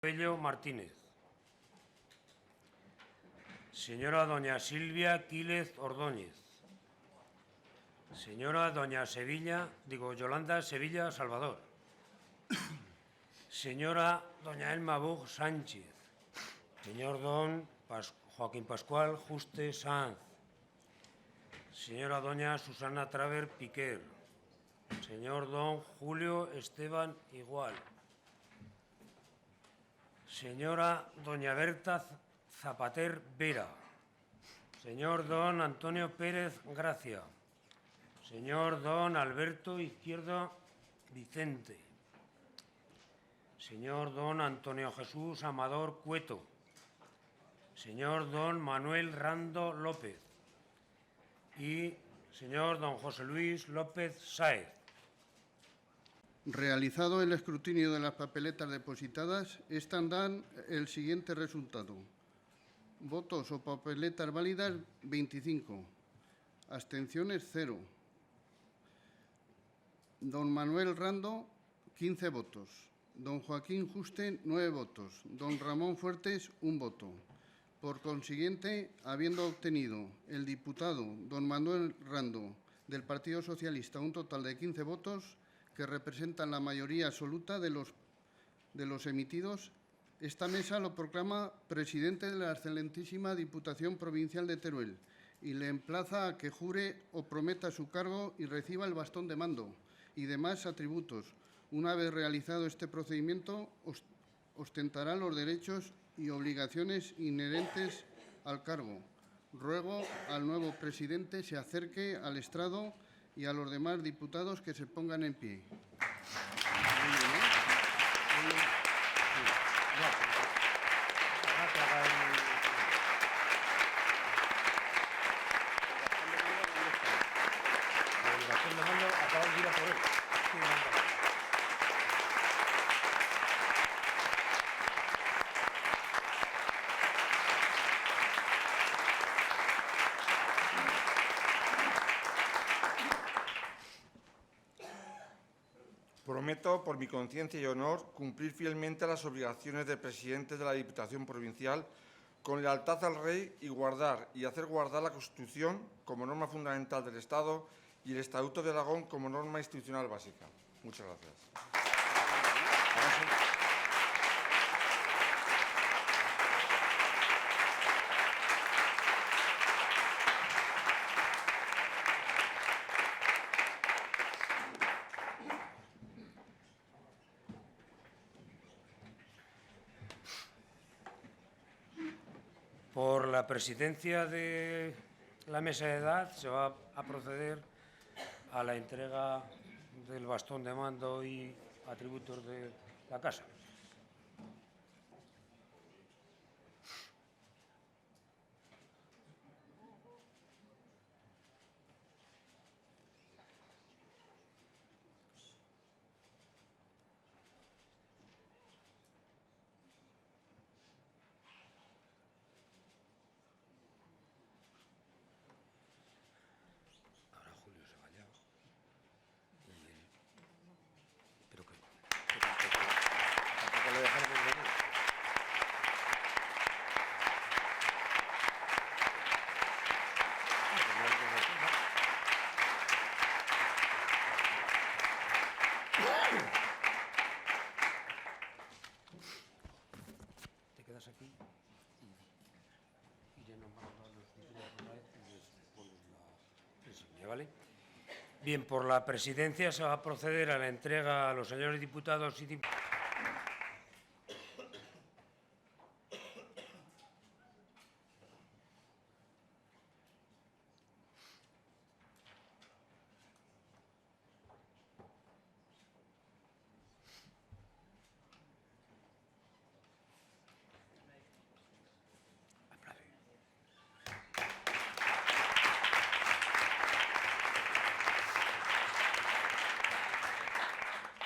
Bello Martínez. Señora doña Silvia Quílez Ordóñez. Señora doña Yolanda Sevilla Salvador. Señora doña Elma Bug Sánchez. Señor don Joaquín Pascual Juste Sanz. Señora doña Susana Traver Piquer. Señor don Julio Esteban Igual. Señora doña Berta Zapater Vera. Señor don Antonio Pérez Gracia. Señor don Alberto Izquierdo Vicente. Señor don Antonio Jesús Amador Cueto. Señor don Manuel Rando López. Y señor don José Luis López Sáez. Realizado el escrutinio de las papeletas depositadas, estas dan el siguiente resultado. Votos o papeletas válidas, 25. Abstenciones, 0. Don Manuel Rando, 15 votos. Don Joaquín Juste, 9 votos. Don Ramón Fuertes, 1 voto. Por consiguiente, habiendo obtenido el diputado don Manuel Rando del Partido Socialista un total de 15 votos, que representan la mayoría absoluta de los emitidos, esta mesa lo proclama presidente de la excelentísima Diputación Provincial de Teruel y le emplaza a que jure o prometa su cargo y reciba el bastón de mando y demás atributos. Una vez realizado este procedimiento, ostentará los derechos y obligaciones inherentes al cargo. Ruego al nuevo presidente se acerque al estrado y a los demás diputados que se pongan en pie. Prometo, por mi conciencia y honor, cumplir fielmente las obligaciones de presidente de la Diputación Provincial con lealtad al Rey y guardar y hacer guardar la Constitución como norma fundamental del Estado y el Estatuto de Aragón como norma institucional básica. Muchas gracias. Por la presidencia de la mesa de edad se va a proceder a la entrega del bastón de mando y atributos de la Casa. Ahora Julio se vaya. Pero que tampoco le dejamos venir. Te quedas aquí y ya nos van a dar los títulos una vez y les pones la insignia, ¿vale? Bien, por la presidencia se va a proceder a la entrega a los señores diputados y diputadas.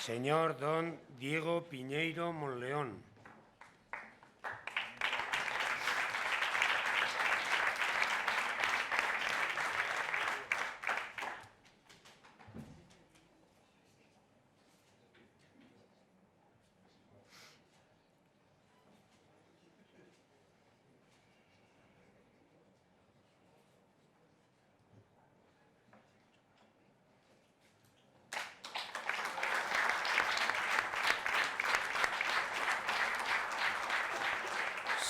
Señor don Diego Piñeiro Monleón.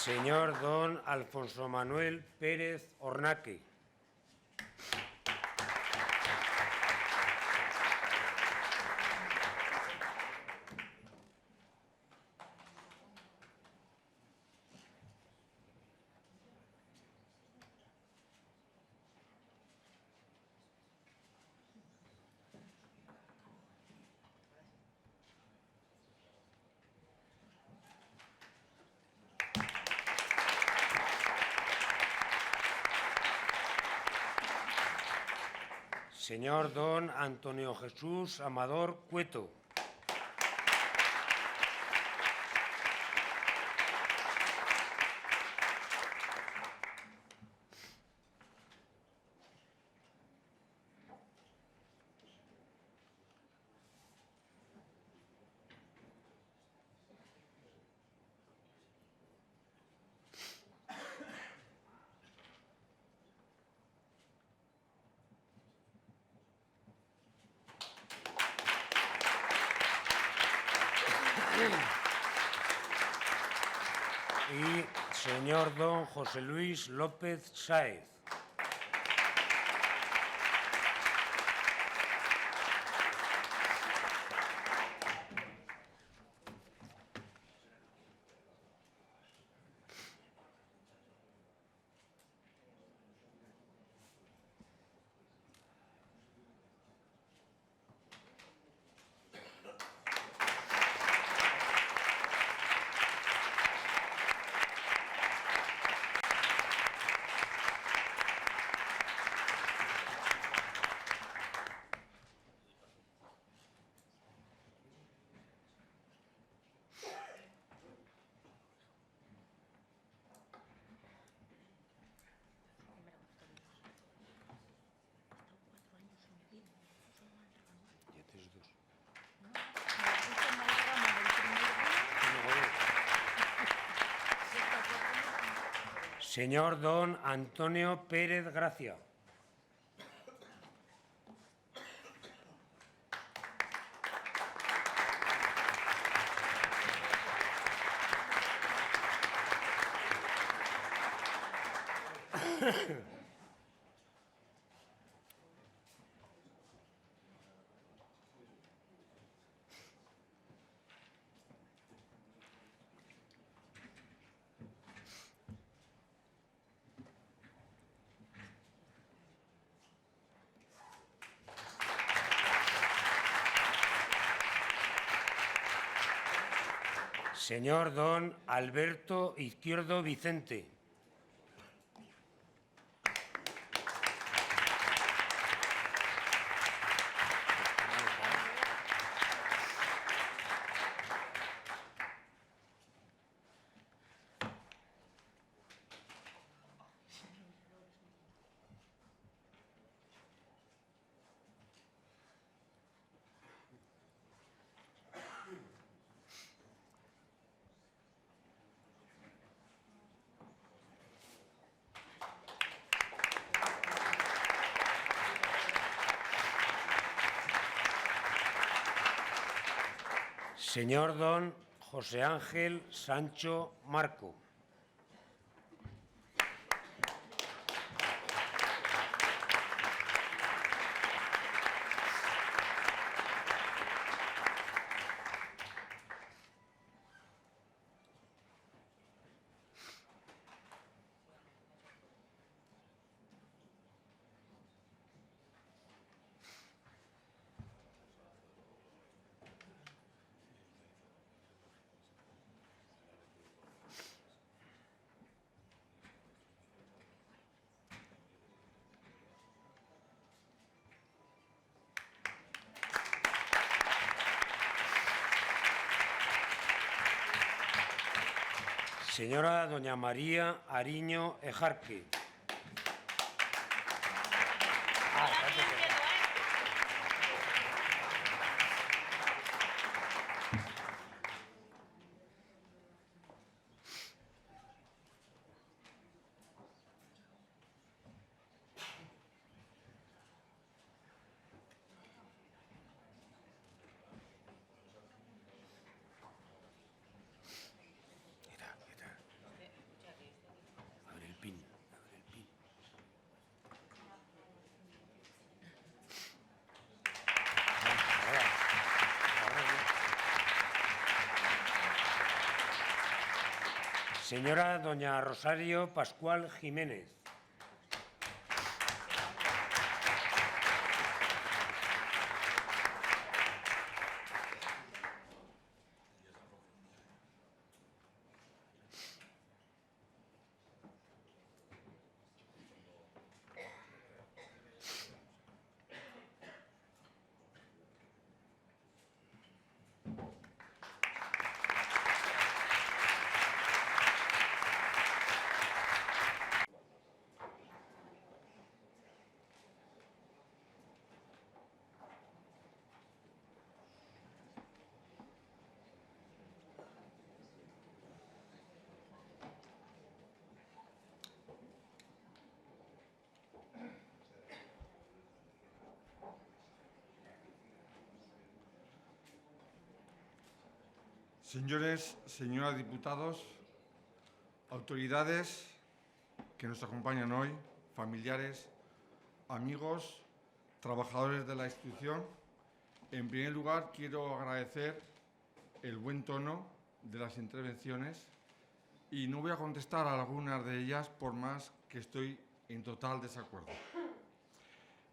Señor don Alfonso Manuel Pérez Ornaque. Señor don Antonio Jesús Amador Cueto. Y señor don José Luis López Sáez. Señor don Antonio Pérez Gracia. Señor don Alberto Izquierdo Vicente. Señor don José Ángel Sancho Marco. Señora doña María Ariño Ejarque. Señora doña Rosario Pascual Jiménez. Señores, señoras diputados, autoridades que nos acompañan hoy, familiares, amigos, trabajadores de la institución, en primer lugar quiero agradecer el buen tono de las intervenciones y no voy a contestar a algunas de ellas por más que estoy en total desacuerdo.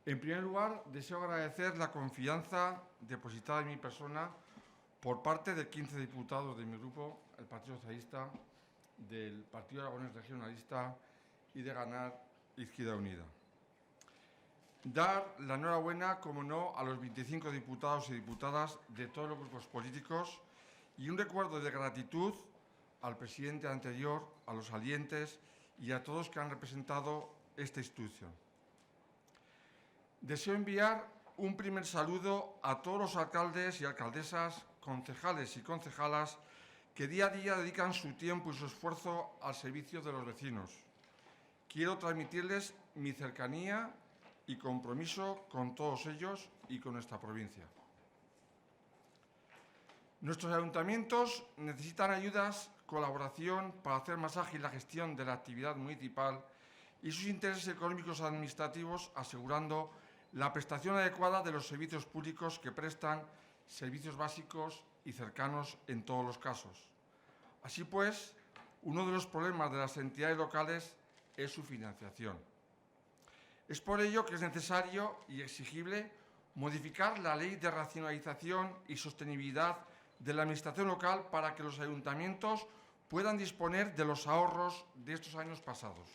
En primer lugar, deseo agradecer la confianza depositada en mi persona por parte de 15 diputados de mi grupo, el Partido Socialista, del Partido Aragonés Regionalista y de Ganar Izquierda Unida. Dar la enhorabuena, como no, a los 25 diputados y diputadas de todos los grupos políticos y un recuerdo de gratitud al presidente anterior, a los salientes y a todos que han representado esta institución. Deseo enviar un primer saludo a todos los alcaldes y alcaldesas, concejales y concejalas que día a día dedican su tiempo y su esfuerzo al servicio de los vecinos. Quiero transmitirles mi cercanía y compromiso con todos ellos y con nuestra provincia. Nuestros ayuntamientos necesitan ayudas, colaboración para hacer más ágil la gestión de la actividad municipal y sus intereses económicos administrativos, asegurando la prestación adecuada de los servicios públicos que prestan, servicios básicos y cercanos en todos los casos. Así pues, uno de los problemas de las entidades locales es su financiación. Es por ello que es necesario y exigible modificar la Ley de Racionalización y Sostenibilidad de la Administración local para que los ayuntamientos puedan disponer de los ahorros de estos años pasados.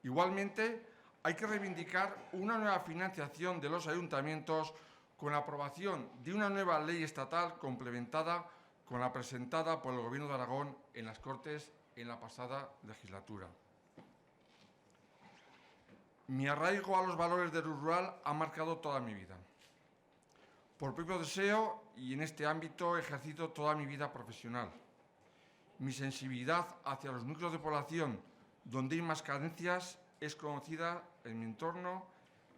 Igualmente, hay que reivindicar una nueva financiación de los ayuntamientos con la aprobación de una nueva ley estatal complementada con la presentada por el Gobierno de Aragón en las Cortes en la pasada legislatura. Mi arraigo a los valores del rural ha marcado toda mi vida. Por propio deseo y en este ámbito he ejercido toda mi vida profesional. Mi sensibilidad hacia los núcleos de población donde hay más carencias es conocida en mi entorno,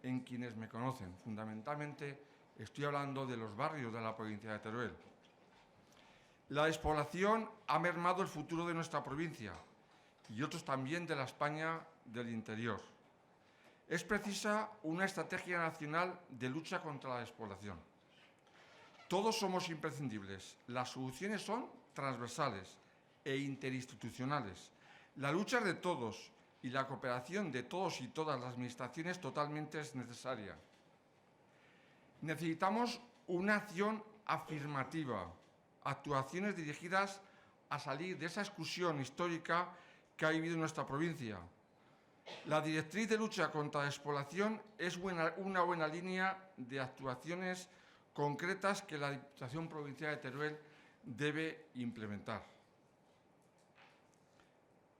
en quienes me conocen. Fundamentalmente estoy hablando de los barrios de la provincia de Teruel. La despoblación ha mermado el futuro de nuestra provincia y otros también de la España del interior. Es precisa una estrategia nacional de lucha contra la despoblación. Todos somos imprescindibles. Las soluciones son transversales e interinstitucionales. La lucha es de todos y la cooperación de todos y todas las administraciones totalmente es necesaria. Necesitamos una acción afirmativa, actuaciones dirigidas a salir de esa exclusión histórica que ha vivido nuestra provincia. La directriz de lucha contra la despoblación es una buena línea de actuaciones concretas que la Diputación Provincial de Teruel debe implementar.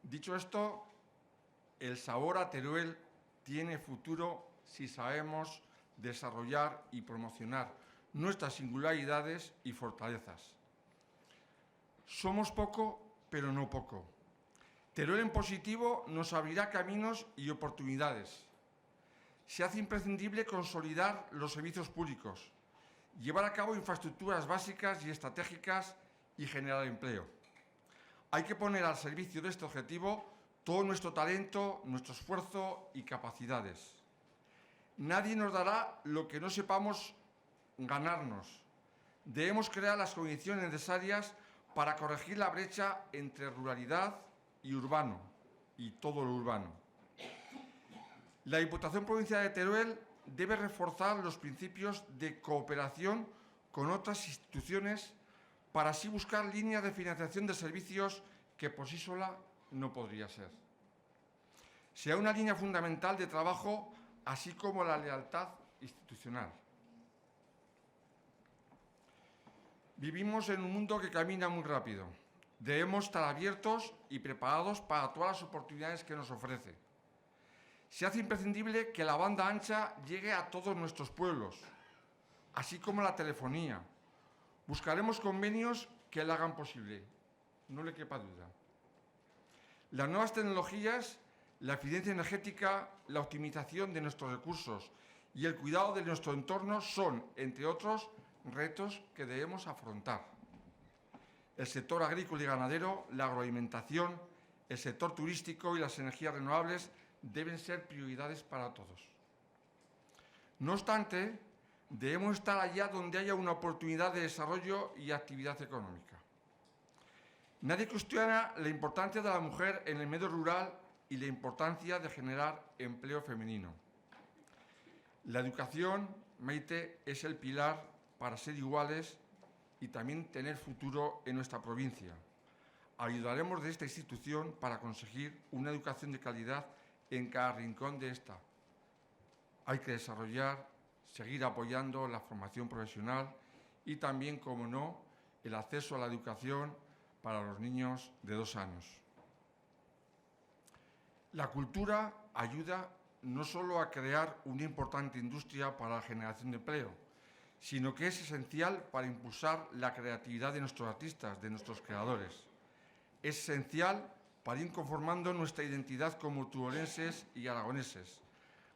Dicho esto, el sabor a Teruel tiene futuro si sabemos desarrollar y promocionar nuestras singularidades y fortalezas. Somos poco, pero no poco. Teruel en positivo nos abrirá caminos y oportunidades. Se hace imprescindible consolidar los servicios públicos, llevar a cabo infraestructuras básicas y estratégicas y generar empleo. Hay que poner al servicio de este objetivo todo nuestro talento, nuestro esfuerzo y capacidades. Nadie nos dará lo que no sepamos ganarnos. Debemos crear las condiciones necesarias para corregir la brecha entre ruralidad y urbano, y todo lo urbano. La Diputación Provincial de Teruel debe reforzar los principios de cooperación con otras instituciones para así buscar líneas de financiación de servicios que por sí sola no podría ser. Será una línea fundamental de trabajo, así como la lealtad institucional. Vivimos en un mundo que camina muy rápido. Debemos estar abiertos y preparados para todas las oportunidades que nos ofrece. Se hace imprescindible que la banda ancha llegue a todos nuestros pueblos, así como la telefonía. Buscaremos convenios que la hagan posible, no le quepa duda. Las nuevas tecnologías, la eficiencia energética, la optimización de nuestros recursos y el cuidado de nuestro entorno son, entre otros, retos que debemos afrontar. El sector agrícola y ganadero, la agroalimentación, el sector turístico y las energías renovables deben ser prioridades para todos. No obstante, debemos estar allá donde haya una oportunidad de desarrollo y actividad económica. Nadie cuestiona la importancia de la mujer en el medio rural y la importancia de generar empleo femenino. La educación, Maite, es el pilar para ser iguales y también tener futuro en nuestra provincia. Ayudaremos de esta institución para conseguir una educación de calidad en cada rincón de esta. Hay que desarrollar, seguir apoyando la formación profesional y también, como no, el acceso a la educación para los niños de 2 años. La cultura ayuda no solo a crear una importante industria para la generación de empleo, sino que es esencial para impulsar la creatividad de nuestros artistas, de nuestros creadores. Es esencial para ir conformando nuestra identidad como turolenses y aragoneses.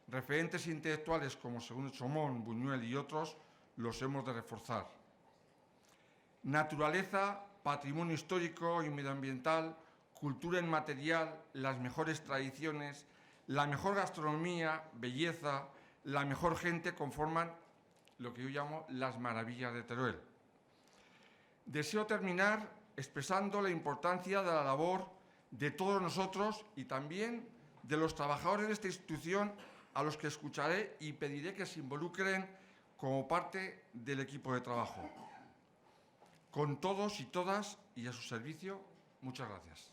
Referentes intelectuales como Segundo Chomón, Buñuel y otros los hemos de reforzar. Naturaleza, patrimonio histórico y medioambiental, cultura inmaterial, las mejores tradiciones, la mejor gastronomía, belleza, la mejor gente conforman lo que yo llamo las maravillas de Teruel. Deseo terminar expresando la importancia de la labor de todos nosotros y también de los trabajadores de esta institución, a los que escucharé y pediré que se involucren como parte del equipo de trabajo. Con todos y todas y a su servicio, muchas gracias.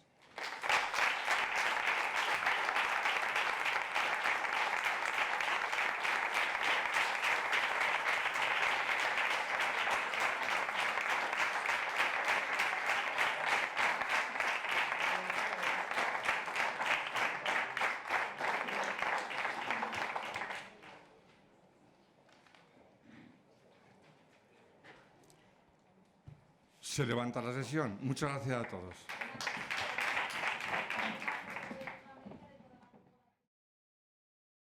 Se levanta la sesión. Muchas gracias a todos.